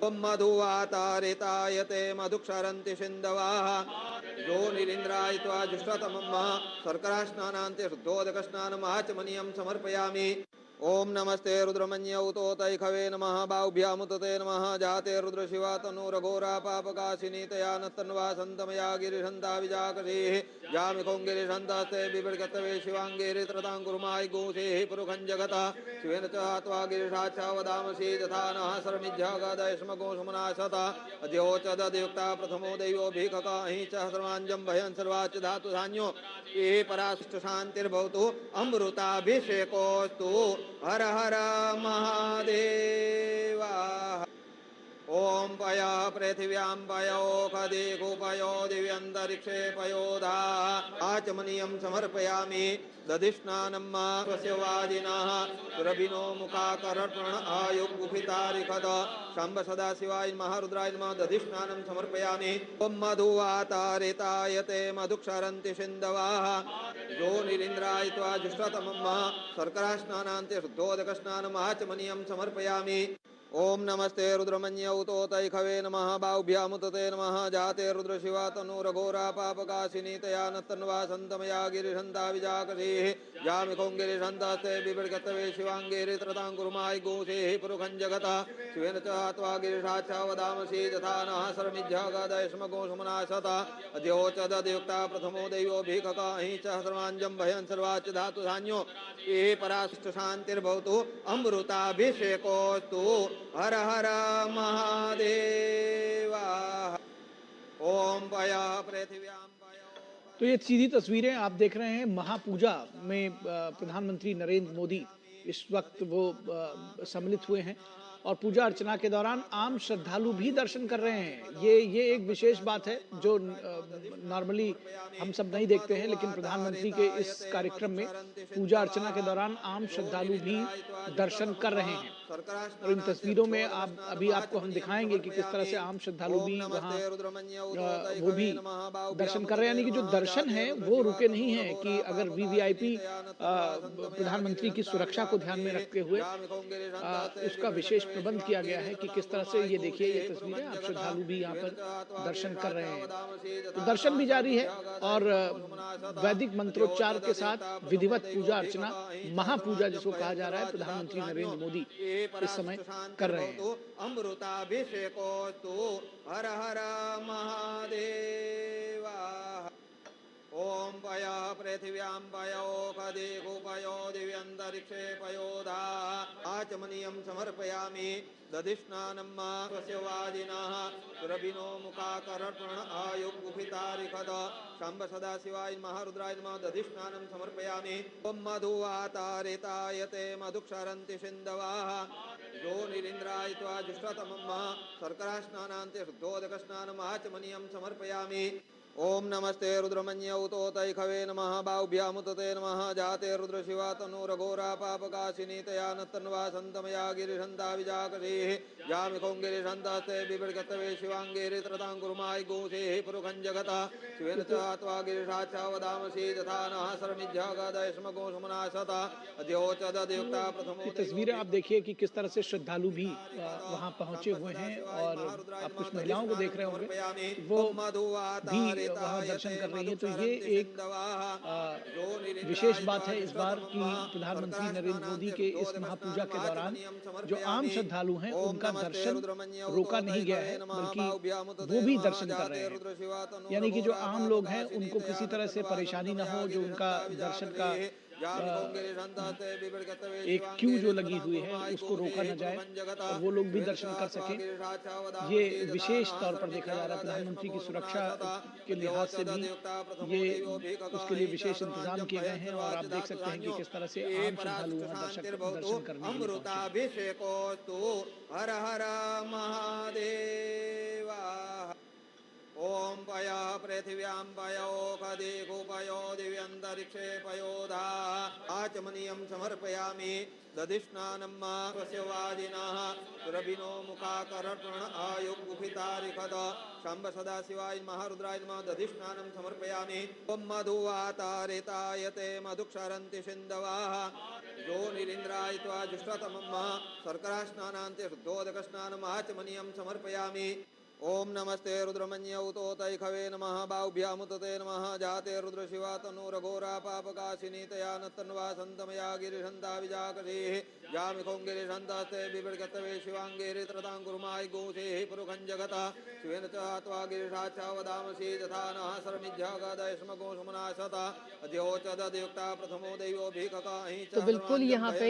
ओम मधुवातारितायते मधुक्षरन्ति सिन्धवः यो निरिन्द्रायित्वा जुष्टतमं शर्करा स्नानान्ते शुद्धोदकस्नानम् आचमनीयं समर्पयामि। ओम नमस्ते रुद्रमन्यौतोतैखवे नमः बाहुभ्यामुतते नमः जाते रुद्रशिवा तनूरघोरा पापकाशिनी तया नत्तन्वा सन्तमया गिरिशन्ता विजाकसेः यामिखों गिरिशन्तास्ते बिभृगतवे शिवाङ्गेरित्रताङ्कुर्माय गोसेः पुरुखं जगतः शिवेन च त्वा गिरिशाच्छा वदामसि तथा नः शरणिज्यागादयस्मगोषमनाशता अद्योचदयुक्ता प्रथमो दैवो भीककाहि च सर्वाञ्जं भयन् सर्वाच्च धातु धान्यो ये पराष्ट शान्तिर्भवतु अमृताभिषेकोस्तु हर हर महादेव। ओम पया पृथिव्यां पयोखदिगुपयो दिव्यन्तरिक्षे पयोधा आचमनीयं समर्पयामि। दधिस्नानं स्वस्य वाजिनः सुरभिनो मुखाकर्पण आयुगुफितारिखद शम्भ सदाशिवाय महारुद्राय नमः दधिस्नानं समर्पयामि। ओम मधुवातारितायते मधुक्षरन्ति सिन्धवः यो निरिन्द्रायित्वा जुष्टतमं शर्करा स्नानान्ते शुद्धोदकस्नानम् आचमनीयं समर्पयामि। ओम नमस्ते रुद्रमन्यौतोतैखवे नमः बाहुभ्यामुतते नमः जाते रुद्रशिवा तनूरघोरा पापकाशिनी तया नत्तन्वा सन्तमया गिरिशन्ता विजाकसेः यामिखों गिरिशन्तास्ते बिभृगतवे शिवाङ्गेरित्रताङ्कुर्माय गोसेः पुरुखं जगतः शिवेन च त्वा गिरिशाच्छा वदामसि तथा नः शरणिज्यागादयस्मगोषमनाशता अद्योचदयुक्ता प्रथमो दैवो भीककाहि च सर्वाञ्जं भयन् सर्वाच्च धातु धान्यो ये पराष्ट शान्तिर्भवतु अमृताभिषेकोस्तु हर हर महादेव। ओम पया पृथिव्यां तो ये सीधी तस्वीरें आप देख रहे हैं महापूजा में प्रधानमंत्री नरेंद्र मोदी इस वक्त वो सम्मिलित हुए हैं और पूजा अर्चना के दौरान आम श्रद्धालु भी दर्शन कर रहे हैं। ये एक विशेष बात है जो नॉर्मली हम सब नहीं देखते हैं, लेकिन प्रधानमंत्री के इस कार्यक्रम में पूजा अर्चना के दौरान आम श्रद्धालु भी दर्शन कर रहे हैं। और इन तस्वीरों में आपको हम दिखाएंगे कि किस तरह से आम श्रद्धालु भी वहाँ वो भी दर्शन कर रहे हैं। यानी कि जो दर्शन है वो रुके नहीं है कि अगर वीवीआईपी प्रधानमंत्री की सुरक्षा को ध्यान में रखते हुए उसका विशेष प्रबंध किया गया है कि किस तरह से ये देखिए ये तस्वीरें आप श्रद्धालु भी यहाँ पर दर्शन कर रहे हैं। तो दर्शन भी जारी है और वैदिक मंत्रोच्चार के साथ विधिवत पूजा अर्चना महापूजा जिसको कहा जा रहा है प्रधानमंत्री नरेंद्र मोदी इस समय कर रहे हैं। अमृताभिषेकोस्तु हर हर महादेव। ओम पया पृथिव्यां पयोखदिगुपयो दिव्यन्तरिक्षे पयोधा आचमनीयं समर्पयामि। दधिस्नानं स्वस्य वाजिनः सुरभिनो मुखाकर्पण आयुगुफितारिखद शम्भ सदाशिवाय महारुद्राय नमः दधिस्नानं समर्पयामि। ओम मधुवातारितायते मधुक्षरन्ति सिन्धवः यो निरिन्द्रायित्वा जुष्टतमं शर्करा स्नानान्ते शुद्धोदकस्नानम् आचमनीयं समर्पयामि। ओम नमस्ते रुद्रमन्यौतोतैखवे नमः बाहुभ्यामुतते नमः जाते रुद्रशिवा तनूरघोरा पापकाशिनी तया नत्तन्वा सन्तमया गिरिशन्ता विजाकसेः यामिखों गिरिशन्तास्ते बिभृगतवे शिवाङ्गेरित्रताङ्कुर्माय गोसेः पुरुखं जगतः शिवेन च त्वा गिरिशाच्छा वदामसि तथा नः शरणिज्यागादयस्मगोषमनाशता अद्योचदयुक्ता प्रथमो। तस्वीरें आप देखिए कि किस तरह से श्रद्धालु भी वहां पहुंचे हुए हैं और आप कुछ महिलाओं को देख रहे होंगे वो भी वहां दर्शन कर रही है। तो ये एक विशेष बात है इस बार की प्रधानमंत्री नरेंद्र मोदी के इस महापूजा के दौरान जो आम श्रद्धालु हैं उनका दर्शन रोका नहीं गया है, बल्कि वो भी दर्शन कर रहे हैं। यानी कि जो आम लोग हैं उनको किसी तरह से परेशानी ना हो, जो उनका दर्शन का एक क्यू जो लगी हुई है उसको रोका न जाए और वो लोग भी दर्शन कर सकें। ये विशेष तौर पर देखा जा रहा है प्रधानमंत्री की सुरक्षा के लिहाज से भी ये उसके लिए विशेष इंतजाम किए गए हैं और आप देख सकते हैं कि किस तरह से आम श्रद्धालु दर्शन करने अमृताभिषेकोस्तु हर हर महादेव। ओम पया पृथिव्यां पयोखदिगुपयो दिव्यन्तरिक्षे पयोधा आचमनीयं समर्पयामि। दधिस्नानं स्वस्य वाजिनः सुरभिनो मुखाकर्पण आयुगुफितारिखद शम्भ सदाशिवाय महारुद्राय नमः दधिस्नानं समर्पयामि। ओम मधुवातारितायते मधुक्षरन्ति सिन्धवः यो निरिन्द्रायित्वा जुष्टतमम् शर्करा स्नानान्ते शुद्धोदकस्नानमाचमनीयं समर्पयामि। ओम नमस्ते रुद्रमन्यौतोतैखवे नमः बाहुभ्यामुतते नमः जाते रुद्रशिवा तनूरघोरा पापकाशिनी तया नत्तन्वा सन्तमया गिरिशन्ता विजाकसेः यामिखों गिरिशन्तास्ते बिभृगतवे शिवाङ्गेरित्रताङ्कुर्माय गोसेः पुरुखं जगता शिवेन च त्वा गिरिशाच्छावदामसि तथा नः शरमिज्झागदयस्मगोसुमनाशता अद्योचदयुक्ता प्रथमो दैवोऽभिककाहि च तो बिल्कुल यहाँ पे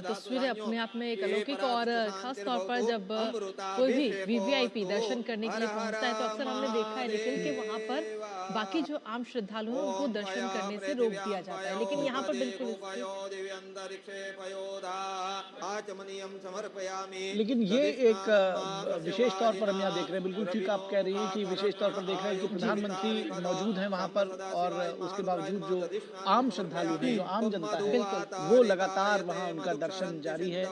तस्वीरें अपने आप में एक अलौकिक और खास तौर पर जब कोई भी वीवीआईपी दर्शन करने के लिए पहुंचता है तो अक्सर हमने देखा है लेकिन कि वहाँ पर बाकी जो आम श्रद्धालु हैं उनको दर्शन करने से रोक दिया जाता है, लेकिन यहाँ पर बिल्कुल लेकिन ये एक विशेष तौर पर हम यहाँ देख रहे हैं, बिल्कुल ठीक आप कह रही हैं कि विशेष तौर पर देख रहे हैं कि प्रधानमंत्री मौजूद हैं वहाँ पर और उसके बावजूद जो आम श्रद्धालु हैं, जो आम जनता है, वो लगातार वहाँ उनका दर्शन जारी है।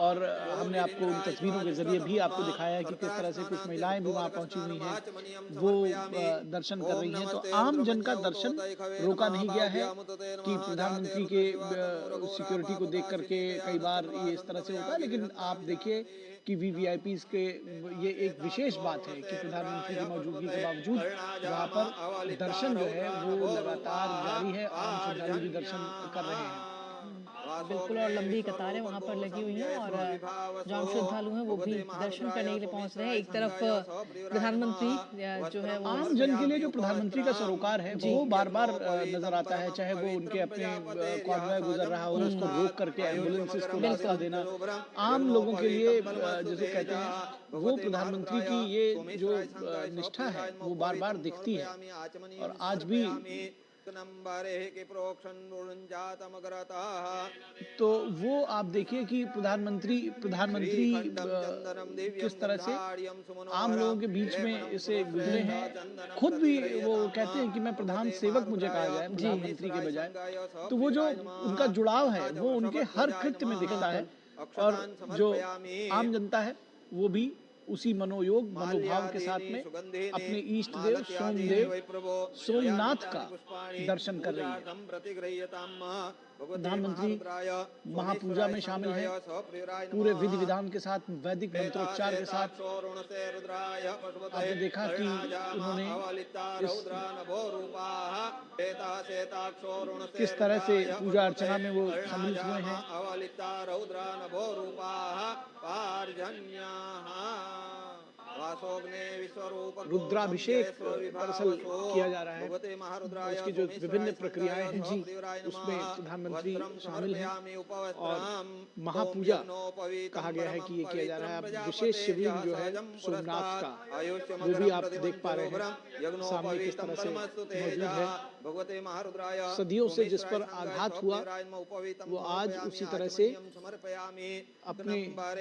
और हमने आपको उन तस्वीरों के जरिए भी आपको दिखाया है कि किस तरह से कुछ महिलाएं भी वहाँ पहुंची हुई हैं, वो दर्शन कर रही हैं। तो आम जन का दर्शन रोका नहीं गया है कि प्रधानमंत्री के सिक्योरिटी को देख करके कई बार ये इस तरह से होता है, लेकिन आप देखिए कि वीवीआईपी के ये एक विशेष बात है कि प्रधानमंत्री की मौजूदगी के बावजूद वहाँ पर दर्शन जो है वो लगातार जारी है, आम श्रद्धालु भी दर्शन कर रहे हैं। बिल्कुल, और लंबी कतारें वहाँ पर लगी हुई हैं और जो आम श्रद्धालु हैं वो भी दर्शन करने के लिए पहुँच रहे हैं। एक तरफ प्रधानमंत्री जो है वो आम जन के लिए जो प्रधानमंत्री का सरोकार है वो बार बार नजर आता है, चाहे वो उनके अपने कॉन्वॉय गुजर रहा हो उसको रोक करके एम्बुलेंसेस को रास्ता देना, आम लोगों के लिए जैसे कहते हैं वो प्रधानमंत्री की ये जो निष्ठा है वो बार बार दिखती है। और आज भी तो वो आप देखिए कि प्रधानमंत्री किस तरह से आम लोगों के बीच में इसे गुजरे हैं। खुद भी वो कहते हैं कि मैं प्रधान सेवक मुझे कहा जाए प्रधानमंत्री के बजाय, तो वो जो उनका जुड़ाव है वो उनके हर कृत्य में दिखता है। और जो आम जनता है वो भी उसी मनोभाव के साथ में अपने इष्ट देव सोमनाथ का दर्शन कर रही है। प्रधानमंत्री महापूजा में शामिल है, पूरे विधि विधान के साथ, वैदिक मंत्रोच्चार के साथ। आपने देखा कि उन्होंने किस तरह से पूजा अर्चना में वो सम्मिलित हुए हैं। रुद्राभिषेक दरअसल किया जा रहा है, उसकी जो विभिन्न प्रक्रियाएं हैं जी उसमें प्रधानमंत्री शामिल हैं और महापूजा कहा गया है कि ये किया जा रहा है। अब विशेष शिवलिंग जो है सोमनाथ का वो भी आप देख पा रहे हैं सामने किस तरह से मौजूद है। सदियों से जिस पर आघात हुआ वो आज उसी तरह से अपने